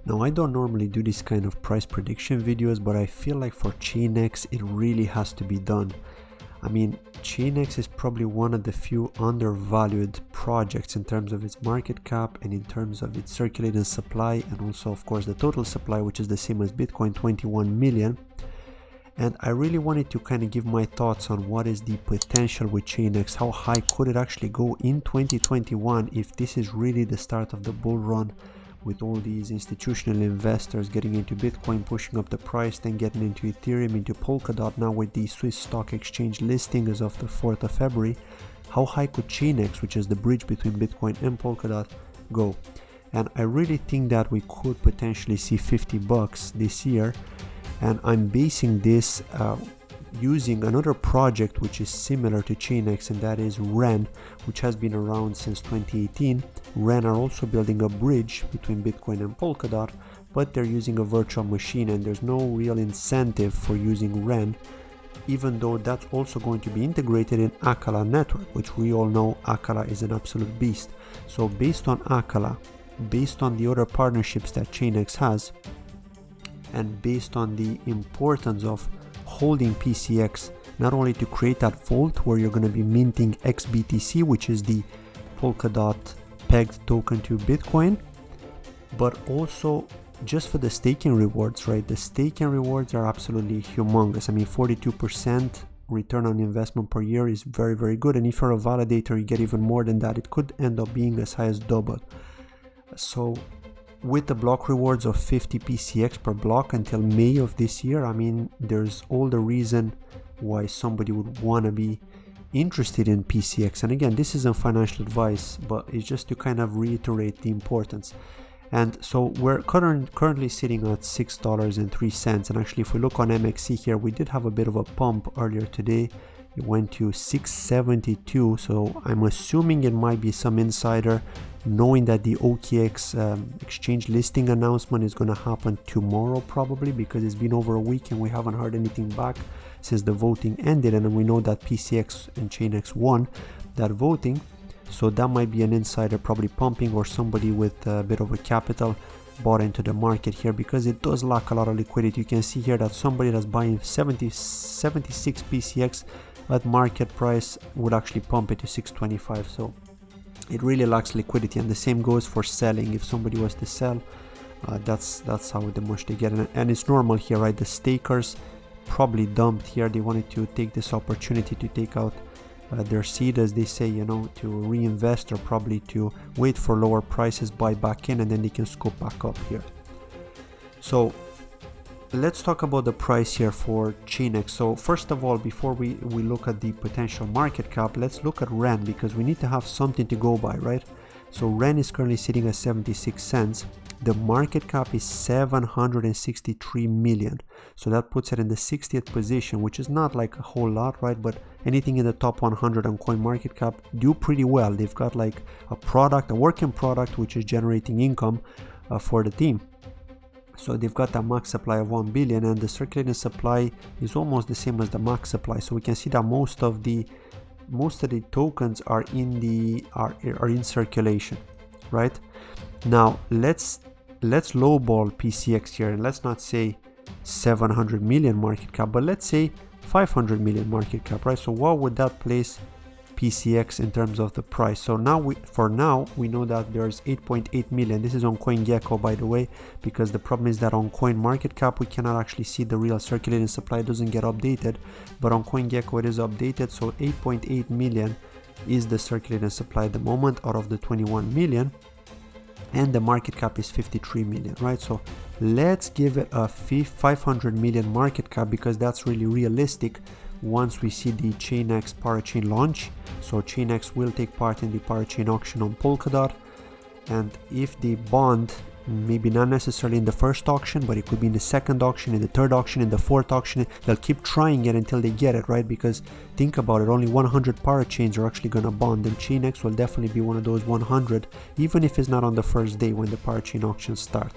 Now, I don't normally do this kind of price prediction videos, but I feel like for ChainX it really has to be done. I mean, ChainX is probably one of the few undervalued projects in terms of its market cap and in terms of its circulating supply, and also of course the total supply, which is the same as Bitcoin, 21 million. And I really wanted to kind of give my thoughts on what is the potential with ChainX, how high could it actually go in 2021 if this is really the start of the bull run, with all these institutional investors getting into Bitcoin, pushing up the price, then getting into Ethereum, into Polkadot, now with the Swiss Stock Exchange listing as of the 4th of February. How high could ChainX, which is the bridge between Bitcoin and Polkadot, go? And I really think that we could potentially see 50 bucks this year. And I'm basing this using another project which is similar to ChainX, and that is Ren, which has been around since 2018. Ren are also building a bridge between Bitcoin and Polkadot, but they're using a virtual machine, and there's no real incentive for using Ren, even though that's also going to be integrated in Acala network, which we all know Acala is an absolute beast. So based on Acala, based on the other partnerships that ChainX has, and based on the importance of holding PCX, not only to create that vault where you're going to be minting XBTC, which is the Polkadot pegged token to Bitcoin, but also just for the staking rewards, right? The staking rewards are absolutely humongous. I mean, 42% return on investment per year is very, very good. And if you're a validator, you get even more than that. It could end up being as high as double. So with the block rewards of 50 PCX per block until May of this year, I mean, there's all the reason why somebody would want to be interested in PCX. And again, this isn't financial advice, but it's just to kind of reiterate the importance. And so we're currently sitting at $6.03. And actually, if we look on MXC here, we did have a bit of a pump earlier today. It went to 672. So I'm assuming it might be some insider, knowing that the OKX exchange listing announcement is going to happen tomorrow probably, because it's been over a week and we haven't heard anything back since the voting ended, and we know that PCX and ChainX won that voting. So that might be an insider probably pumping, or somebody with a bit of a capital bought into the market here, because it does lack a lot of liquidity. You can see here that somebody that's buying 76 PCX at market price would actually pump it to 625. So it really lacks liquidity, and the same goes for selling. If somebody was to sell, that's how much they get. And it's normal here, right? The stakers probably dumped here. They wanted to take this opportunity to take out their seed, as they say, you know, to reinvest, or probably to wait for lower prices, buy back in, and then they can scoop back up here. So let's talk about the price here for ChainX. So first of all, before we look at the potential market cap, let's look at Ren, because we need to have something to go by, right? So Ren is currently sitting at 76 cents. The market cap is 763 million. So that puts it in the 60th position, which is not like a whole lot, right? But anything in the top 100 on coin market cap do pretty well. They've got like a product, a working product, which is generating income for the team. So they've got a max supply of 1 billion, and the circulating supply is almost the same as the max supply. So we can see that most of the tokens are in circulation, right? Now let's lowball PCX here, and let's not say 700 million market cap, but let's say 500 million market cap, right? So what would that place PCX in terms of the price? So now we know that there's 8.8 million. This is on CoinGecko, by the way, because the problem is that on coin market cap we cannot actually see the real circulating supply. It doesn't get updated, but on CoinGecko it is updated. So 8.8 million is the circulating supply at the moment out of the 21 million, and the market cap is 53 million, right? So let's give it a 500 million market cap, because that's really realistic once we see the ChainX Parachain launch. So ChainX will take part in the Parachain auction on Polkadot, and if the bond, maybe not necessarily in the first auction, but it could be in the second auction, in the third auction, in the fourth auction, they'll keep trying it until they get it, right? Because think about it, only 100 parachains are actually going to bond, and ChainX will definitely be one of those 100, even if it's not on the first day when the parachain auctions start.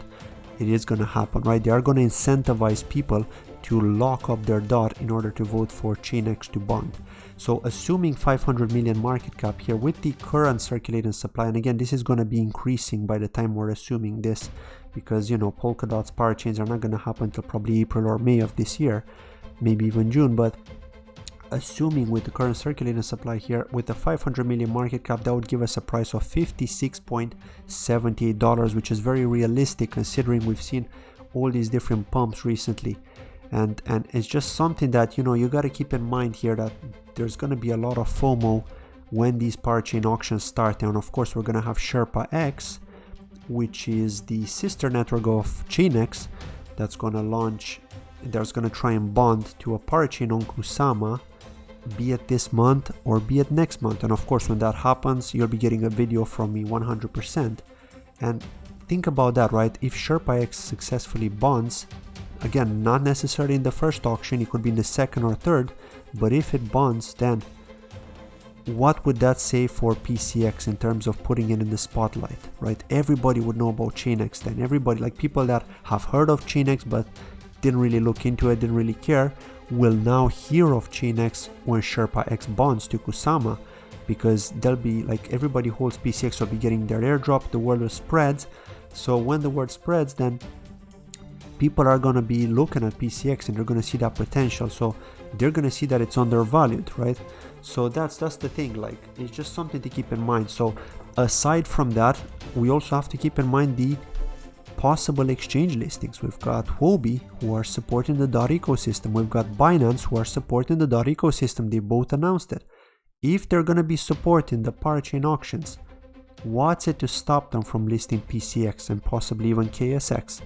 It is going to happen, right? They are going to incentivize people to lock up their DOT in order to vote for ChainX to bond. So assuming 500 million market cap here with the current circulating supply, and again, this is going to be increasing by the time we're assuming this, because, you know, Polkadot's parachains are not going to happen until probably April or May of this year, maybe even June. But assuming with the current circulating supply here, with a 500 million market cap, that would give us a price of $56.78, which is very realistic considering we've seen all these different pumps recently. And it's just something that, you know, you got to keep in mind here, that there's going to be a lot of FOMO when these parachain auctions start. And of course, we're going to have SherpaX, which is the sister network of ChainX, that's going to launch, that's going to try and bond to a parachain on Kusama, be it this month or be it next month. And of course, when that happens, you'll be getting a video from me 100%. And think about that, right? If SherpaX successfully bonds, again, not necessarily in the first auction, it could be in the second or third, but if it bonds, then what would that say for PCX in terms of putting it in the spotlight, right? Everybody would know about ChainX then. Everybody, like people that have heard of ChainX but didn't really look into it, didn't really care, will now hear of ChainX when SherpaX bonds to Kusama, because they'll be like, everybody holds PCX will be getting their airdrop, the word spreads. So when the word spreads, then people are going to be looking at PCX and they're going to see that potential, so they're going to see that it's undervalued, right? So that's the thing, like, it's just something to keep in mind. So aside from that, we also have to keep in mind the possible exchange listings. We've got Huobi, who are supporting the DOT ecosystem. We've got Binance, who are supporting the DOT ecosystem. They both announced it. If they're going to be supporting the parachain auctions, what's it to stop them from listing PCX and possibly even KSX,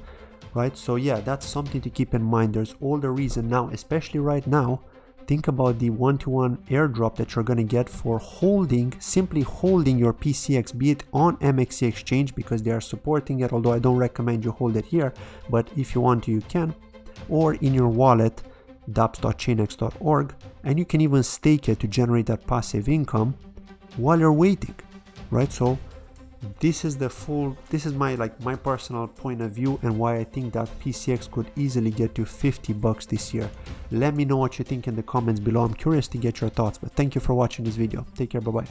right? So yeah, that's something to keep in mind. There's all the reason now, especially right now. Think about the one-to-one airdrop that you're going to get for holding, simply holding your PCX, be it on MXC exchange, because they are supporting it, although I don't recommend you hold it here, but if you want to, you can, or in your wallet, dapps.chainx.org, and you can even stake it to generate that passive income while you're waiting, right? So this is my my personal point of view and why I think that PCX could easily get to $50 this year. Let me know what you think in the comments below. I'm curious to get your thoughts, but thank you for watching this video. Take care, bye bye.